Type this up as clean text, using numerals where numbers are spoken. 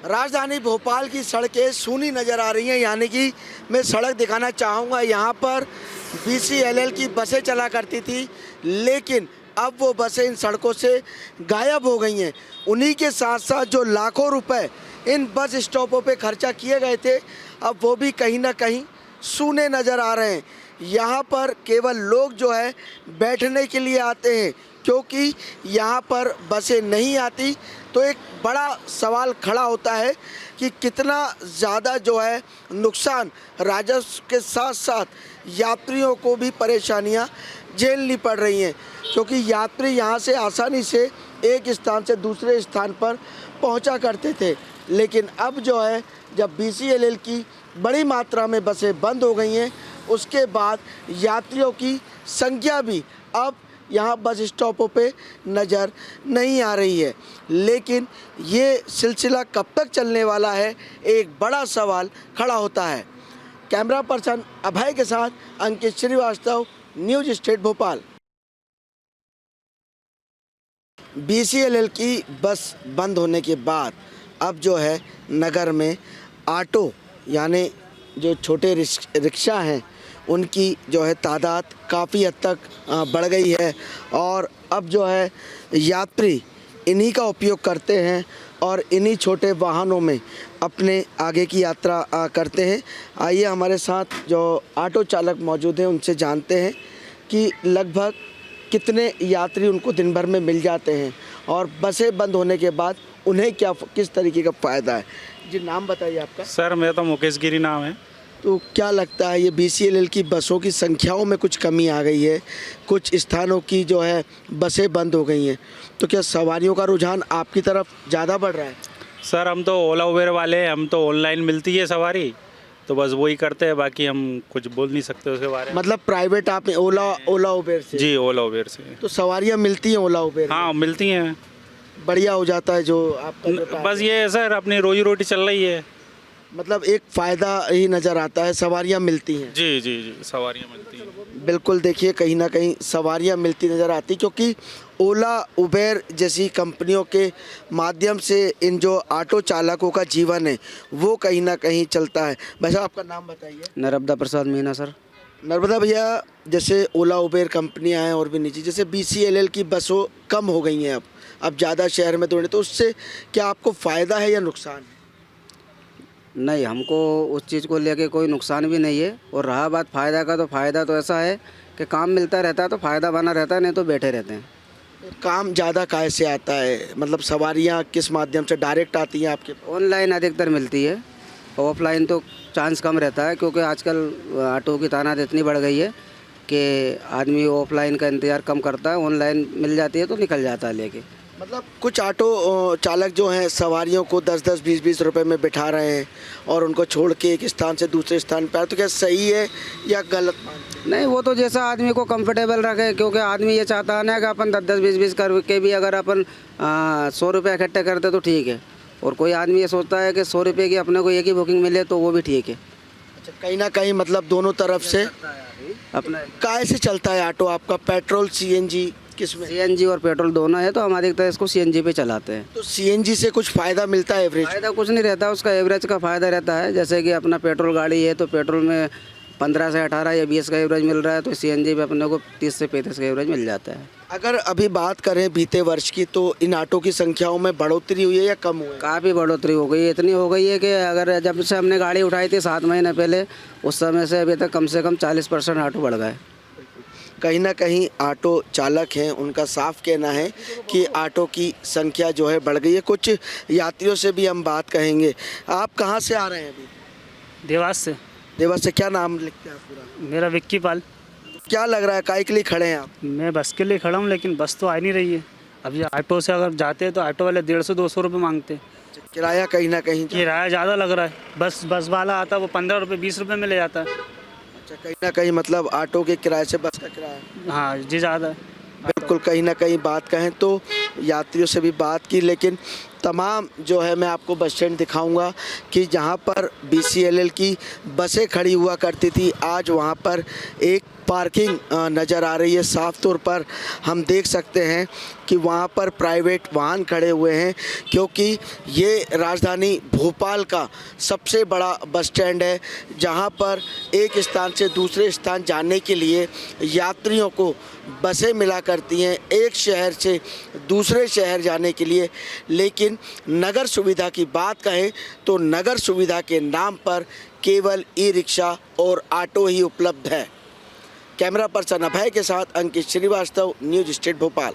राजधानी भोपाल की सड़कें सूनी नज़र आ रही हैं, यानी कि मैं सड़क दिखाना चाहूँगा। यहाँ पर बीसीएलएल की बसें चला करती थी, लेकिन अब वो बसें इन सड़कों से गायब हो गई हैं। उन्हीं के साथ साथ जो लाखों रुपए इन बस स्टॉपों पे खर्चा किए गए थे, अब वो भी कहीं ना कहीं सूने नज़र आ रहे हैं। यहाँ पर केवल लोग जो है बैठने के लिए आते हैं, क्योंकि यहाँ पर बसें नहीं आती। तो एक बड़ा सवाल खड़ा होता है कि कितना ज़्यादा जो है नुकसान राजस्व के साथ साथ यात्रियों को भी परेशानियाँ झेलनी पड़ रही हैं, क्योंकि यात्री यहाँ से आसानी से एक स्थान से दूसरे स्थान पर पहुँचा करते थे। लेकिन अब जो है जब बीसीएलएल की बड़ी मात्रा में बसें बंद हो गई हैं, उसके बाद यात्रियों की संख्या भी अब यहाँ बस स्टॉपों पे नज़र नहीं आ रही है। लेकिन ये सिलसिला कब तक चलने वाला है, एक बड़ा सवाल खड़ा होता है। कैमरा पर्सन अभय के साथ अंकित श्रीवास्तव, न्यूज़ स्टेट भोपाल। बीसीएलएल की बस बंद होने के बाद अब जो है नगर में ऑटो यानी जो छोटे रिक्शा हैं उनकी जो है तादाद काफ़ी हद तक बढ़ गई है, और अब जो है यात्री इन्हीं का उपयोग करते हैं और इन्हीं छोटे वाहनों में अपने आगे की यात्रा करते हैं। आइए हमारे साथ जो ऑटो चालक मौजूद हैं उनसे जानते हैं कि लगभग कितने यात्री उनको दिन भर में मिल जाते हैं और बसें बंद होने के बाद उन्हें किस तरीके का फ़ायदा है। जी, नाम बताइए आपका। सर मेरा तो मुकेश गिरी नाम है। तो क्या लगता है ये बीसीएलएल की बसों की संख्याओं में कुछ कमी आ गई है, कुछ स्थानों की जो है बसें बंद हो गई हैं, तो क्या सवारियों का रुझान आपकी तरफ ज़्यादा बढ़ रहा है? सर हम तो ओला उबेर वाले, हम तो ऑनलाइन मिलती है सवारी, तो बस वही करते हैं, बाकी हम कुछ बोल नहीं सकते उसके बारे में। मतलब प्राइवेट आप ओला उबेर से? जी, ओला उबेर से। तो सवारियाँ मिलती हैं ओला उबेर? हाँ मिलती हैं। बढ़िया हो जाता है जो आपका? बस ये है सर, अपनी रोजी रोटी चल रही है। मतलब एक फ़ायदा ही नज़र आता है, सवारियाँ मिलती हैं। जी जी जी, सवारियाँ मिलती हैं। बिल्कुल, देखिए कहीं ना कहीं सवारियाँ मिलती नज़र आती, क्योंकि ओला उबेर जैसी कंपनियों के माध्यम से इन जो ऑटो चालकों का जीवन है वो कहीं ना कहीं चलता है। भाई साहब आपका नाम बताइए। नर्मदा प्रसाद मीना सर। नर्मदा भैया, जैसे ओला उबेर कंपनियां हैं और भी निजी, जैसे बीसीएलएल की बसों कम हो गई हैं, अब ज़्यादा शहर में दौड़े, तो उससे क्या आपको फ़ायदा है या नुकसान है? नहीं, हमको उस चीज़ को लेके कोई नुकसान भी नहीं है। और रहा बात फ़ायदा का, तो फ़ायदा तो ऐसा है कि काम मिलता रहता है तो फ़ायदा बना रहता है, नहीं तो बैठे रहते हैं। काम ज़्यादा काहे से आता है? मतलब सवारियाँ किस माध्यम से डायरेक्ट आती हैं आपके? ऑनलाइन अधिकतर मिलती है, ऑफलाइन तो चांस कम रहता है, क्योंकि आजकल ऑटो की तादाद इतनी बढ़ गई है कि आदमी ऑफलाइन का इंतज़ार कम करता है, ऑनलाइन मिल जाती है तो निकल जाता है लेके। मतलब कुछ ऑटो चालक जो हैं सवारियों को 10-10, 20-20 रुपए में बिठा रहे हैं और उनको छोड़ के एक स्थान से दूसरे स्थान पर, तो क्या सही है या गलत? नहीं, वो तो जैसा आदमी को कंफर्टेबल रखे, क्योंकि आदमी ये चाहता है ना कि अपन 10-10, 20-20 करके भी अगर अपन 100 रुपये इकट्ठे करते तो ठीक है, और कोई आदमी ये सोचता है कि 100 रुपये की अपने को एक ही बुकिंग मिले तो वो भी ठीक है। अच्छा, कहीं ना कहीं मतलब दोनों तरफ से अपना काहे से चलता है ऑटो आपका? पेट्रोल, सीएनजी, किसमें? सीएनजी और पेट्रोल दोनों है, तो हम अधिकतर इसको सीएनजी पे चलाते हैं। तो सीएनजी से कुछ फ़ायदा मिलता है एवरेज? फ़ायदा कुछ नहीं रहता, उसका एवरेज का फ़ायदा रहता है। जैसे कि अपना पेट्रोल गाड़ी है तो पेट्रोल में 15 से 18 या 20 का एवरेज मिल रहा है, तो सीएनजी पे अपने को 30 से 35 का एवरेज मिल जाता है। अगर अभी बात करें बीते वर्ष की, तो इन ऑटो की संख्याओं में बढ़ोतरी हुई है या कम हुई है? काफ़ी बढ़ोतरी हो गई है, इतनी हो गई है कि अगर जब से हमने गाड़ी उठाई थी 7 महीने पहले, उस समय से अभी तक कम से कम 40% ऑटो बढ़ गए। कहीं ना कहीं ऑटो चालक हैं, उनका साफ कहना है कि ऑटो की संख्या जो है बढ़ गई है। कुछ यात्रियों से भी हम बात कहेंगे। आप कहाँ से आ रहे हैं अभी? देवास से। देवास से। क्या नाम लिखते हैं आप पूरा? मेरा विक्की पाल। क्या लग रहा है, काहे के लिए खड़े हैं आप? मैं बस के लिए खड़ा हूँ, लेकिन बस तो आ नहीं रही है। अब ये ऑटो से अगर जाते हैं तो ऑटो वाले 150-200 रुपये मांगते हैं। किराया कहीं ना कहीं किराया ज़्यादा लग रहा है। बस वाला आता है वो 15 रुपये 20 रुपये में ले जाता है। अच्छा, कहीं ना कहीं मतलब ऑटो के किराए से बस का किराया? हाँ जी, ज़्यादा है। बिल्कुल, कहीं ना कहीं बात कहें तो यात्रियों से भी बात की, लेकिन तमाम जो है मैं आपको बस स्टैंड दिखाऊंगा कि जहां पर बीसीएलएल की बसें खड़ी हुआ करती थी, आज वहां पर एक पार्किंग नज़र आ रही है। साफ तौर पर हम देख सकते हैं कि वहाँ पर प्राइवेट वाहन खड़े हुए हैं, क्योंकि ये राजधानी भोपाल का सबसे बड़ा बस स्टैंड है, जहाँ पर एक स्थान से दूसरे स्थान जाने के लिए यात्रियों को बसें मिला करती हैं, एक शहर से दूसरे शहर जाने के लिए। लेकिन नगर सुविधा की बात कहें तो नगर सुविधा के नाम पर केवल ई रिक्शा और ऑटो ही उपलब्ध है। कैमरा पर्सन अभय के साथ अंकित श्रीवास्तव, न्यूज़ स्टेट भोपाल।